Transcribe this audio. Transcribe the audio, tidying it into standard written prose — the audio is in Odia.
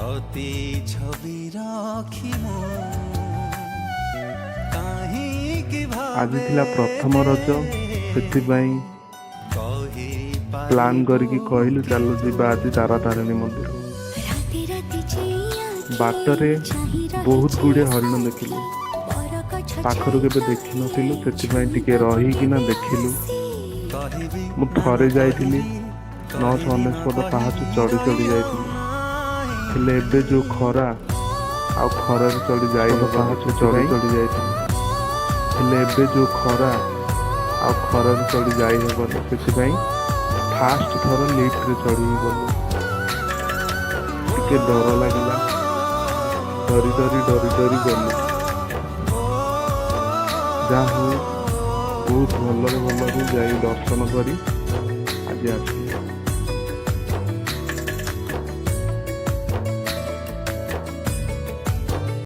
অতি ছবি রাখি কাহিকি ଆଜି ଥିଲା ପ୍ରଥମ ରଜ, ସେଥିପାଇଁ ପ୍ଲାନ୍ କରିକି କହିଲୁ ଚାଲୁ ଯିବା ଆଜି ତାରାତାରିଣୀ ମନ୍ଦିର। ବାଟରେ ବହୁତ ଗୁଡ଼ିଏ ହରିଣ ଦେଖିଲୁ, ପାଖରୁ କେବେ ଦେଖିନଥିଲୁ, ସେଥିପାଇଁ ଟିକେ ରହିକିନା ଦେଖିଲୁ। ମୁଁ ଥରେ ଯାଇଥିଲି 999 ପାହାଚ ଚଢ଼ି ଚଢ଼ି ଯାଇଥିଲି, ହେଲେ ଏବେ ଯେଉଁ ଖରା ଆଉ ଖରାରେ ଚଢ଼ି ଯାଇନି, ପାହାଚ ଚଢ଼ି ଚଢ଼ି ଯାଇଥିଲି, ହେଲେ ଏବେ ଯେଉଁ ଖରା ଆଉ ଖରାରେ ଚଢ଼ି ଯାଇ ହେବନି, ସେଥିପାଇଁ ଫାଷ୍ଟ ଥର ଲିଫ୍ଟରେ ଚଢ଼ିକି ଗଲୁ। ଟିକେ ଡର ଲାଗିଲା, ଡରି ଡରି ଗଲୁ। ଯାହା ହଉ ବହୁତ ଭଲରେ ଯାଇ ଦର୍ଶନ କରି ଆଜି ଆସିଲୁ।